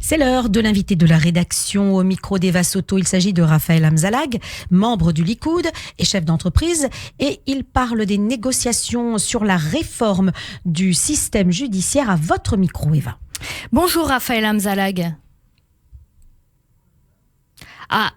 C'est l'heure de l'invité de la rédaction au micro d'Eva Soto. Il s'agit de Raphaël Hamzalag, membre du Likoud et chef d'entreprise. Et il parle des négociations sur la réforme du système judiciaire à votre micro, Eva. Bonjour Raphaël Hamzalag.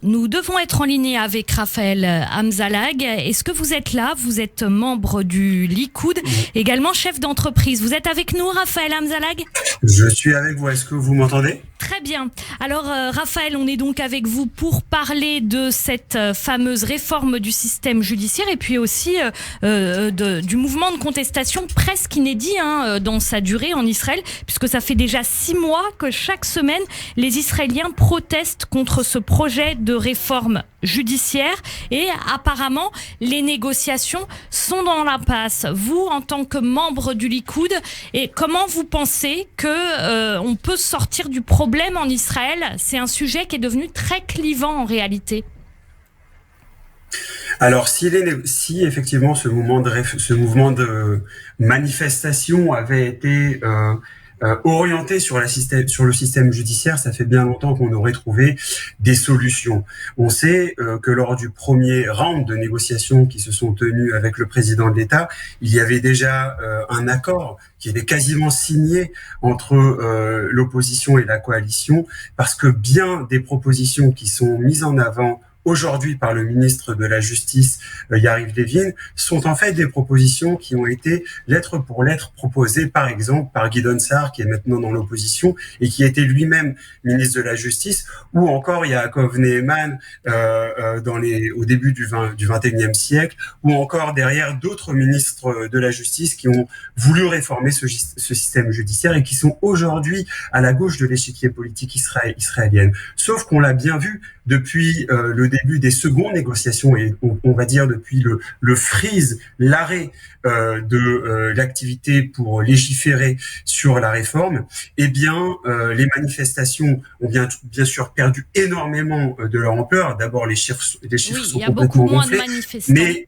Nous devons être en ligne avec Raphaël Hamzalag. Est-ce que vous êtes là? Vous êtes membre du Likoud, également chef d'entreprise. Vous êtes avec nous, Raphaël Hamzalag? Je suis avec vous. Est-ce que vous m'entendez? Très bien. Alors, Raphaël, on est donc avec vous pour parler de cette fameuse réforme du système judiciaire et puis aussi du mouvement de contestation presque inédit dans sa durée en Israël, puisque ça fait déjà 6 mois que chaque semaine, les Israéliens protestent contre ce projet de réforme judiciaire et apparemment, les négociations sont dans l'impasse. Vous, en tant que membre du Likoud, et comment vous pensez que on peut sortir du problème en Israël? C'est un sujet qui est devenu très clivant en réalité. Alors, si effectivement ce mouvement de manifestation avait été orienté sur le système judiciaire, ça fait bien longtemps qu'on aurait trouvé des solutions. On sait que lors du premier round de négociations qui se sont tenues avec le président de l'État, il y avait déjà un accord qui était quasiment signé entre l'opposition et la coalition, parce que bien des propositions qui sont mises en avant aujourd'hui par le ministre de la Justice, Yariv Levin, sont en fait des propositions qui ont été lettre pour lettre proposées, par exemple, par Gideon Sa'ar, qui est maintenant dans l'opposition et qui était lui-même ministre de la Justice, ou encore Yaakov Neeman au début du 21e siècle, ou encore derrière d'autres ministres de la Justice qui ont voulu réformer ce système judiciaire et qui sont aujourd'hui à la gauche de l'échiquier politique israélienne. Sauf qu'on l'a bien vu depuis le début des secondes négociations et on va dire depuis le freeze, l'arrêt de l'activité pour légiférer sur la réforme, eh bien les manifestations ont bien sûr perdu énormément de leur ampleur. D'abord les chiffres sont complètement gonflés, mais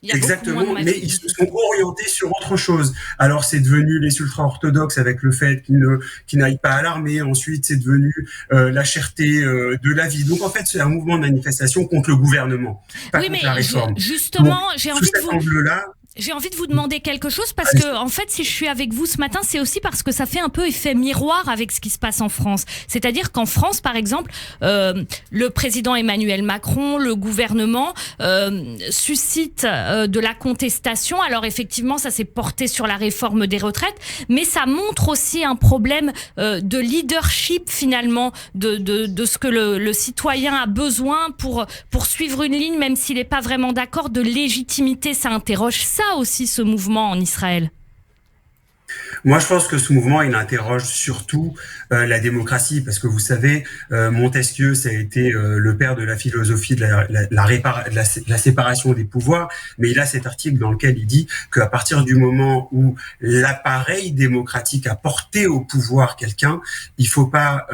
exactement, mais ils se sont orientés sur autre chose. Alors c'est devenu les ultra-orthodoxes avec le fait qu'ils n'aillent pas à l'armée. Ensuite c'est devenu la cherté de la vie. Donc en fait c'est un mouvement de manifestation contre le gouvernement, pas contre la réforme. Justement, donc, j'ai envie de vous demander quelque chose parce que, en fait, si je suis avec vous ce matin, c'est aussi parce que ça fait un peu effet miroir avec ce qui se passe en France. C'est-à-dire qu'en France, par exemple, le président Emmanuel Macron, le gouvernement, suscite de la contestation. Alors effectivement, ça s'est porté sur la réforme des retraites, mais ça montre aussi un problème de leadership finalement, de ce que le citoyen a besoin pour suivre une ligne, même s'il n'est pas vraiment d'accord, de légitimité. Ça interroge ça aussi, ce mouvement en Israël. Moi, je pense que ce mouvement, il interroge surtout la démocratie, parce que vous savez, Montesquieu, ça a été le père de la philosophie de la séparation des pouvoirs, mais il a cet article dans lequel il dit qu'à partir du moment où l'appareil démocratique a porté au pouvoir quelqu'un, il faut pas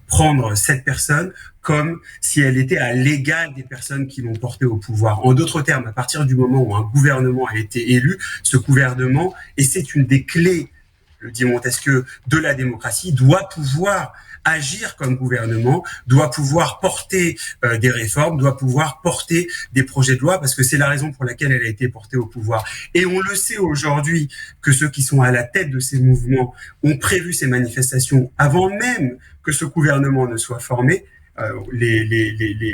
prendre cette personne comme si elle était à l'égal des personnes qui l'ont porté au pouvoir. En d'autres termes, à partir du moment où un gouvernement a été élu, ce gouvernement, et c'est une des clés, le dit Montesquieu, de la démocratie, doit pouvoir agir comme gouvernement, doit pouvoir porter des réformes, doit pouvoir porter des projets de loi, parce que c'est la raison pour laquelle elle a été portée au pouvoir. Et on le sait aujourd'hui que ceux qui sont à la tête de ces mouvements ont prévu ces manifestations avant même que ce gouvernement ne soit formé.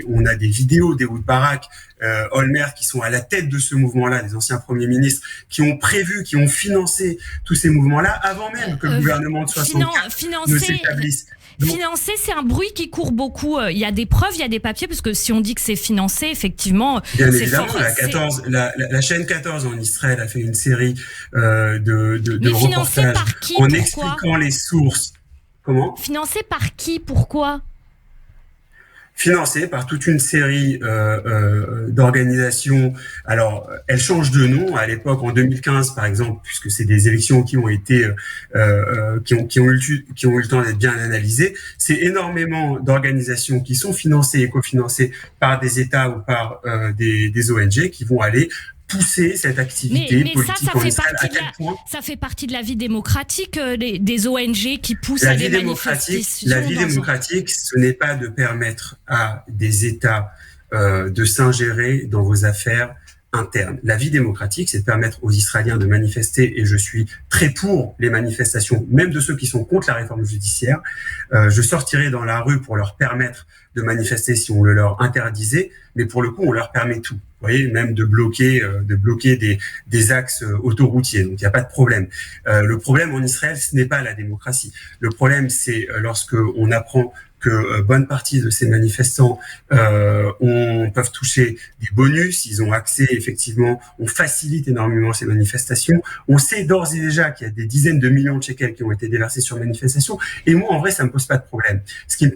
On a des vidéos d'Ehud Barak, Olmert, qui sont à la tête de ce mouvement-là, des anciens premiers ministres, qui ont prévu, qui ont financé tous ces mouvements-là avant même que le gouvernement de 64 ne s'établisse. Financer, c'est un bruit qui court beaucoup. Il y a des preuves, il y a des papiers, parce que si on dit que c'est financé, effectivement, bien évidemment, la chaîne 14 en Israël a fait une série de reportages en expliquant les sources. Comment ? Financé par qui ? Pourquoi ? Financée par toute une série d'organisations. Alors, elles changent de nom. À l'époque, en 2015, par exemple, puisque c'est des élections qui ont été qui ont eu le temps d'être bien analysées, c'est énormément d'organisations qui sont financées et cofinancées par des États ou par des ONG qui vont aller pousser cette activité politique en Israël. À quel point ça fait partie de la vie démocratique des ONG qui poussent à des manifestations. La vie démocratique, ce n'est pas de permettre à des États de s'ingérer dans vos affaires interne. La vie démocratique, c'est de permettre aux Israéliens de manifester, et je suis très pour les manifestations, même de ceux qui sont contre la réforme judiciaire. Je sortirai dans la rue pour leur permettre de manifester si on le leur interdisait, mais pour le coup, on leur permet tout. Vous voyez, même de bloquer des axes autoroutiers. Donc, il n'y a pas de problème. Le problème en Israël, ce n'est pas la démocratie. Le problème, c'est lorsque on apprend que bonne partie de ces manifestants peuvent toucher des bonus, ils ont accès effectivement, on facilite énormément ces manifestations. On sait d'ores et déjà qu'il y a des dizaines de millions de shekels qui ont été déversés sur manifestations. Et moi, en vrai, ça me pose pas de problème. Ce qui me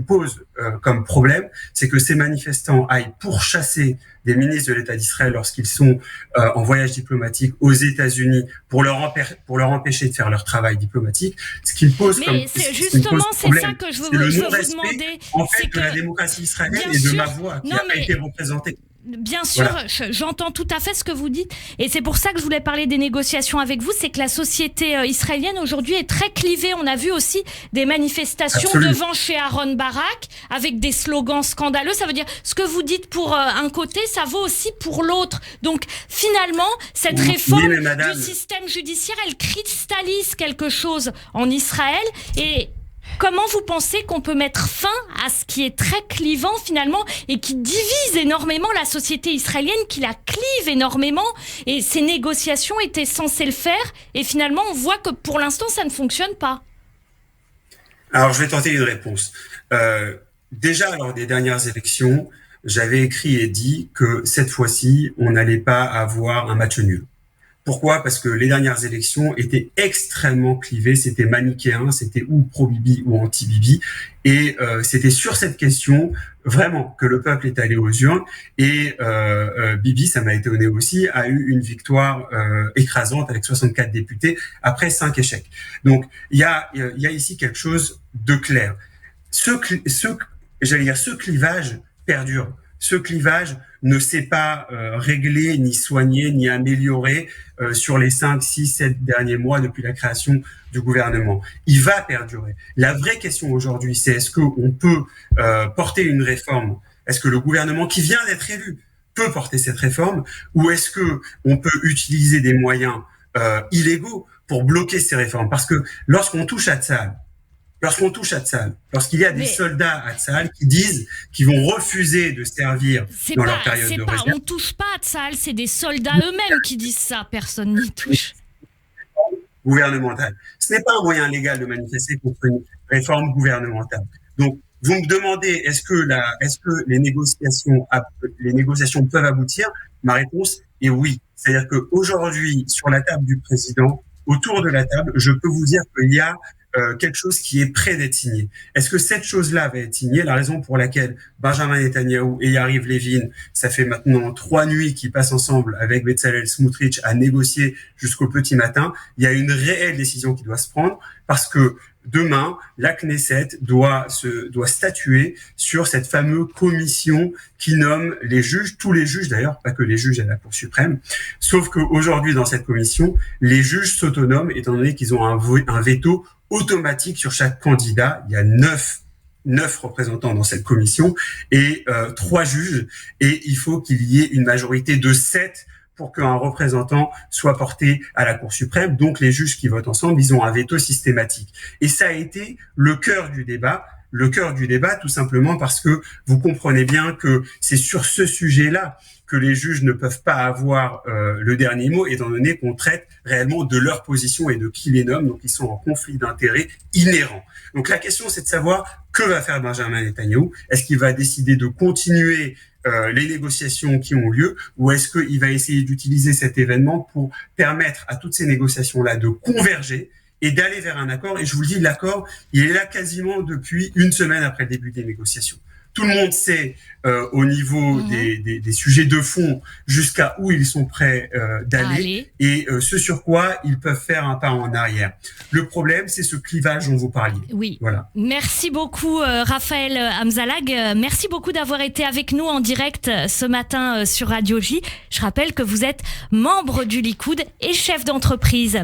pose comme problème, c'est que ces manifestants aillent pourchasser des ministres de l'État d'Israël lorsqu'ils sont en voyage diplomatique aux États-Unis pour leur empêcher de faire leur travail diplomatique. Ce qui me pose Mais c'est justement ça que je veux vous demander. En fait, que la démocratie israélienne et de ma voix qui n'a pas été représentée. Bien sûr, voilà. J'entends tout à fait ce que vous dites. Et c'est pour ça que je voulais parler des négociations avec vous. C'est que la société israélienne aujourd'hui est très clivée. On a vu aussi des manifestations devant chez Aaron Barak avec des slogans scandaleux. Ça veut dire ce que vous dites pour un côté, ça vaut aussi pour l'autre. Donc finalement, cette réforme du système judiciaire, elle cristallise quelque chose en Israël. Et comment vous pensez qu'on peut mettre fin à ce qui est très clivant finalement et qui divise énormément la société israélienne, qui la clive énormément, et ces négociations étaient censées le faire et finalement on voit que pour l'instant ça ne fonctionne pas? Alors je vais tenter une réponse. Déjà lors des dernières élections, j'avais écrit et dit que cette fois-ci on n'allait pas avoir un match nul. Pourquoi ? Parce que les dernières élections étaient extrêmement clivées, c'était manichéen, c'était ou pro-Bibi ou anti-Bibi, et c'était sur cette question vraiment que le peuple est allé aux urnes, et Bibi, ça m'a étonné aussi, a eu une victoire écrasante avec 64 députés après 5 échecs. Donc il y a ici quelque chose de clair. Ce clivage perdure. Ce clivage ne s'est pas réglé, ni soigné, ni amélioré sur les 5, 6, 7 derniers mois depuis la création du gouvernement. Il va perdurer. La vraie question aujourd'hui, c'est est-ce qu'on peut porter une réforme ? Est-ce que le gouvernement qui vient d'être élu peut porter cette réforme ? Ou est-ce qu'on peut utiliser des moyens illégaux pour bloquer ces réformes ? Parce que lorsqu'on touche à Tzahal, lorsqu'il y a des soldats à Tzahal qui disent qu'ils vont refuser de servir dans leur période de réserve. On ne touche pas à Tzahal, c'est des soldats eux-mêmes qui disent ça, personne n'y touche. Gouvernementale. Ce n'est pas un moyen légal de manifester contre une réforme gouvernementale. Donc, vous me demandez, est-ce que les négociations peuvent aboutir ? Ma réponse est oui. C'est-à-dire qu'aujourd'hui, sur la table du président, autour de la table, je peux vous dire qu'il y a quelque chose qui est prêt d'être signé. Est-ce que cette chose-là va être signée ? La raison pour laquelle Benjamin Netanyahou et Yariv Levin, ça fait maintenant 3 nuits qu'ils passent ensemble avec Bezalel Smotrich à négocier jusqu'au petit matin, il y a une réelle décision qui doit se prendre parce que demain, la Knesset doit statuer sur cette fameuse commission qui nomme les juges, tous les juges d'ailleurs, pas que les juges à la Cour suprême, sauf qu'aujourd'hui dans cette commission, les juges s'autonoment étant donné qu'ils ont un veto automatique sur chaque candidat. Il y a 9 représentants dans cette commission et 3 juges, et il faut qu'il y ait une majorité de 7 pour qu'un représentant soit porté à la Cour suprême. Donc les juges qui votent ensemble, ils ont un veto systématique. Et ça a été le cœur du débat, tout simplement parce que vous comprenez bien que c'est sur ce sujet-là que les juges ne peuvent pas avoir le dernier mot, étant donné qu'on traite réellement de leur position et de qui les nomme, donc ils sont en conflit d'intérêts inhérent. Donc la question, c'est de savoir que va faire Benjamin Netanyahou. Est-ce qu'il va décider de continuer les négociations qui ont lieu, ou est-ce qu'il va essayer d'utiliser cet événement pour permettre à toutes ces négociations-là de converger et d'aller vers un accord ? Et je vous le dis, l'accord, il est là quasiment depuis une semaine après le début des négociations. tout le monde sait au niveau des sujets de fond jusqu'à où ils sont prêts d'aller et ce sur quoi ils peuvent faire un pas en arrière. Le problème, c'est ce clivage dont vous parliez. Oui. Voilà. Merci beaucoup Raphaël Hamzalag. Merci beaucoup d'avoir été avec nous en direct ce matin sur Radio J. Je rappelle que vous êtes membre du Likoud et chef d'entreprise.